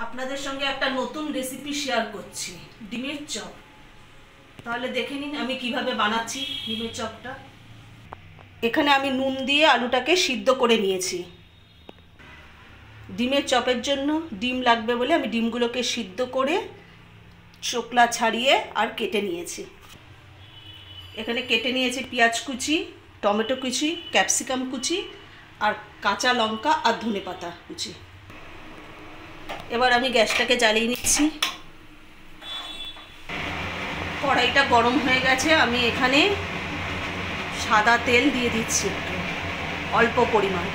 আপনাদের সঙ্গে একটা নতুন রেসিপি শেয়ার করছি, ডিমের চপ। তাহলে দেখে নিন আমি কিভাবে বানাচ্ছি ডিমের চপটা। এখানে আমি নুন দিয়ে আলুটাকে সিদ্ধ করে নিয়েছি। ডিমের চপের জন্য ডিম লাগবে বলে আমি ডিমগুলোকে সিদ্ধ করে চোকলা ছাড়িয়ে আর কেটে নিয়েছি। এখানে কেটে নিয়েছি পেঁয়াজ কুচি, টমেটো কুচি, ক্যাপসিকাম কুচি আর কাঁচা লঙ্কা আর ধনেপাতা কুচি। এবার আমি গ্যাসটাকে জ্বালিয়ে নিচ্ছি। কড়াইটা গরম হয়ে গেছে, আমি এখানে সাদা তেল দিয়ে দিচ্ছি একটু অল্প পরিমাণ।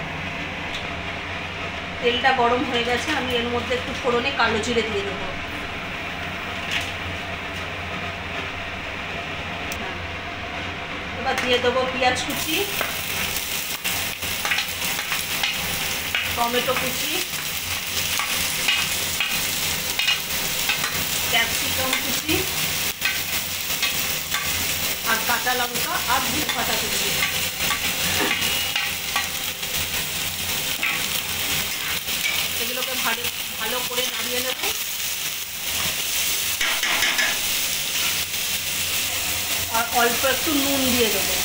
তেলটা গরম হয়ে গেছে, আমি এর মধ্যে একটু ফোড়নে কালো জিরে দিয়ে দেবো। এবার দিয়ে দেবো পেঁয়াজ কুচি, টমেটো কুচি, ক্যাপসিকাম কুচি আর কাঁচা লঙ্কা আর ধনেপাতা কুচি। এগুলোকে ভালো করে নাড়িয়ে নেব। আর অল্প একটু নুন দিয়ে দেবো।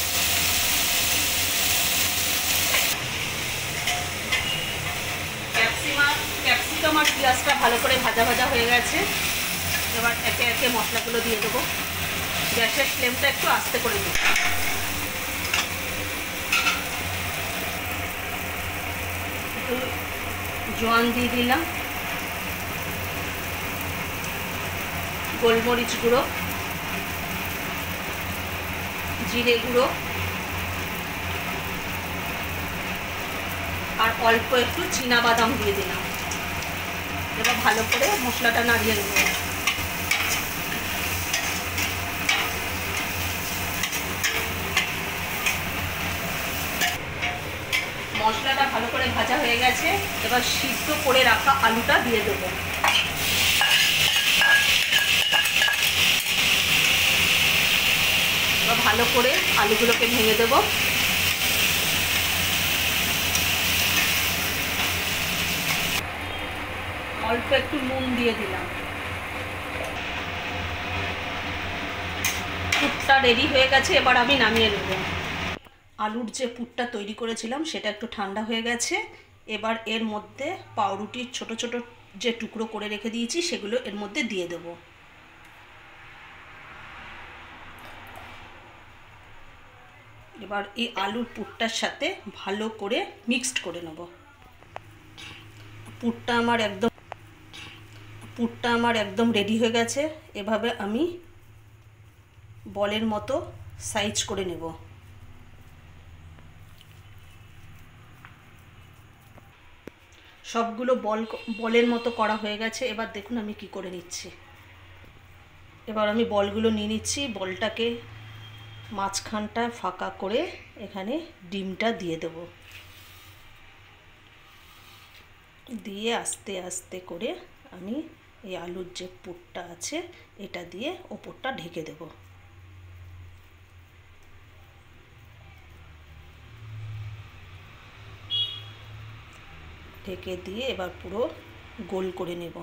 ক্যাপসিকাম আর পেঁয়াজটা ভালো করে ভাজা ভাজা হয়ে গেছে। এবার একে একে মশলাগুলো দিয়ে দেবো। গ্যাসের ফ্লেমটা একটু আস্তে করে দেবো। একটু জোয়ান দিয়ে দিলাম, গোলমরিচ গুঁড়ো, জিরে গুঁড়ো আর অল্প একটু চীনাবাদাম দিয়ে দিলাম। এবার ভালো করে মশলাটা নাড়িয়ে নেব। মশলাটা ভালো করে ভাজা হয়ে গেছে, এবার সিদ্ধ করে রাখা আলুটা দিয়ে দেবো। এবার ভালো করে আলুগুলোকে ভেঙে দেবো। অল্প একটু নুন দিয়ে দিলাম। পুরটা রেডি হয়ে গেছে, এবার আমি নামিয়ে নেব। আলুর যে পুরটা তৈরি করেছিলাম সেটা একটু ঠান্ডা হয়ে গেছে। এবার এর মধ্যে পাউরুটির ছোট ছোট যে টুকরো করে রেখে দিয়েছি সেগুলো এর মধ্যে দিয়ে দেব। এবার এই আলুর পুরটার সাথে ভালো করে মিক্সড করে নেব। পুরটা আমার একদম রেডি হয়ে গেছে। এভাবে আমি বলের মতো সাইজ করে নেব। সবগুলো বলের মতো করা হয়ে গেছে। এবার দেখুন আমি কি করে নিচ্ছি। এবার আমি বলগুলো নিয়ে নিচ্ছি। বলটাকে মাঝখানটা ফাঁকা করে এখানে ডিমটা দিয়ে দেব। দিয়ে আস্তে আস্তে করে আমি এই আলুর যে পুরটা আছে এটা দিয়ে ওপরটা ঢেকে দেব। ঢেকে দিয়ে এবার পুরো গোল করে নেব।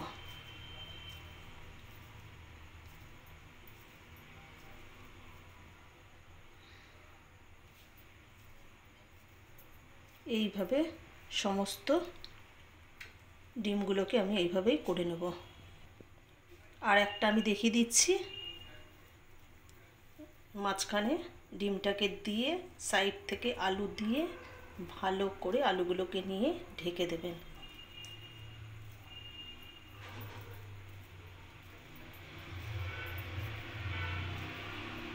এইভাবে সমস্ত ডিমগুলোকে আমি এইভাবেই করে নেব। আর একটা আমি দেখিয়ে দিচ্ছি। মাঝখানে ডিমটাকে দিয়ে সাইড থেকে আলু দিয়ে ভালো করে আলুগুলোকে নিয়ে ঢেকে দেবেন।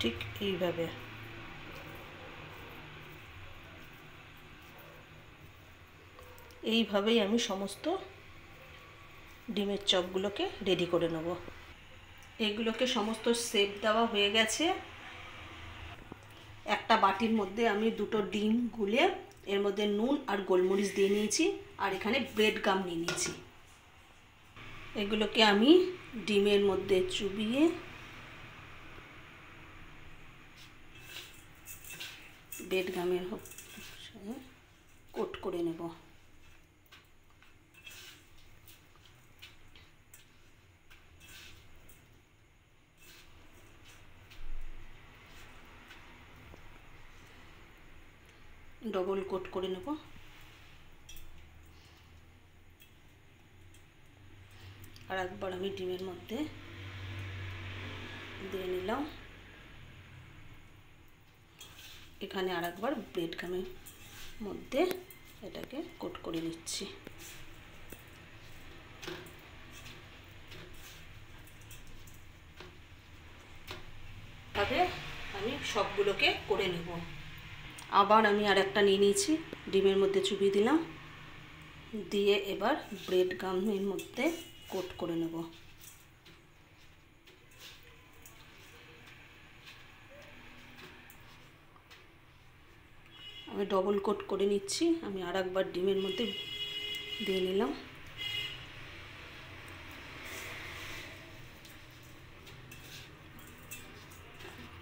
ঠিক এইভাবে। এইভাবেই আমি সমস্ত ডিমের চপগুলোকে রেডি করে নেব। এগুলোকে সমস্ত শেপ দেওয়া হয়ে গেছে। একটা বাটির মধ্যে আমি দুটো ডিম গুলে এর মধ্যে নুন আর গোলমরিচ দিয়ে নিয়েছি আর এখানে ব্রেড গাম নিয়ে নিয়েছি। এগুলোকে আমি ডিমের মধ্যে চুবিয়ে ব্রেড গামের কোট করে নেব। ডবল কোট করে নেব। আর একবার আমি ডিমের মধ্যে দিয়ে নিলাম। এখানে আর একবার ব্রেড ক্রামের মধ্যে এটাকে কোট করে নিচ্ছি। তবে আমি সবগুলোকে করে নেব। আবার আমি আর একটা নিয়ে নিয়েছি, ডিমের মধ্যে চুবিয়ে দিলাম, দিয়ে এবার ব্রেড ক্রামের মধ্যে কোট করে নেব। আমি ডবল কোট করে নিচ্ছি। আমি আর একবার ডিমের মধ্যে দিয়ে নিলাম।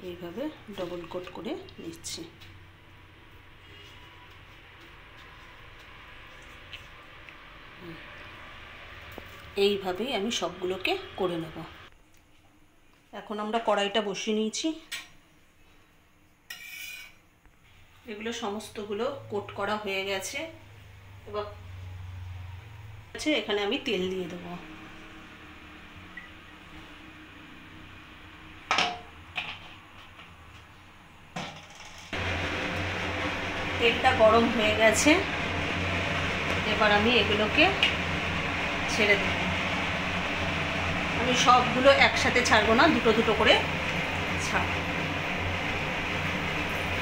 এইভাবে ডবল কোট করে নিচ্ছি। এইভাবেই আমি সবগুলোকে করে নেব। এখন আমরা কড়াইটা বসিয়ে নিয়েছি। এগুলো সমস্তগুলো কোট করা হয়ে গেছে। এবার এখানে আমি তেল দিয়ে দেবো। তেলটা গরম হয়ে গেছে। এবার আমি এগুলোকে ছেড়ে দেব। আমি সবগুলো একসাথে ছাড়বো না, দুটো দুটো করে ছাড়ব,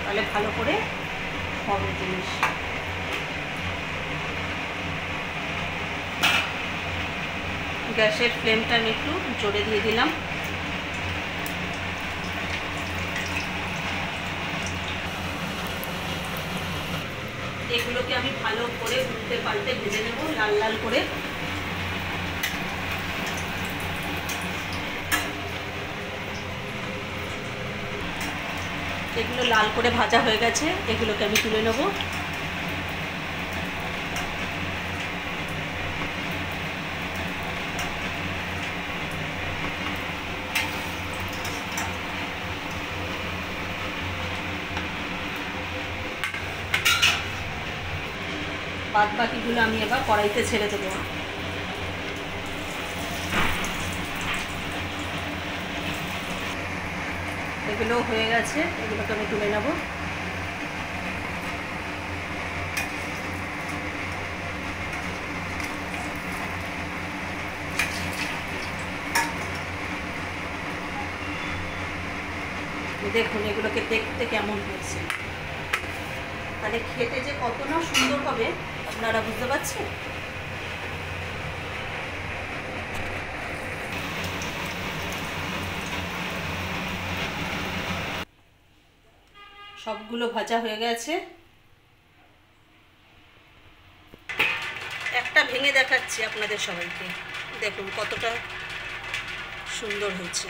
তাহলে ভালো করে হবে জিনিস। গ্যাসের ফ্লেমটা আমি একটু জোরে দিয়ে দিলাম। এগুলোকে আমি ভালো করে উল্টে পাল্টে ভেজে নেব লাল লাল করে। এগুলো লাল করে ভাজা হয়ে গেছে, এগুলোকে আমি তুলে নেব। বাদ বাকিগুলো আমি এবার কড়াইতে ছেড়ে দেবো। এগুলো হয়ে গেছে, এগুলোকে আমি তুলে নেব। দেখুন এগুলোকে দেখতে কেমন হয়েছে, তাহলে খেতে যে কত না সুন্দর হবে আপনারা বুঝতে পারছেন। সবগুলো ভাজা হয়ে গেছে। একটা ভেঙে দেখাচ্ছি আপনাদের সবাইকে, দেখুন কতটা সুন্দর হয়েছে।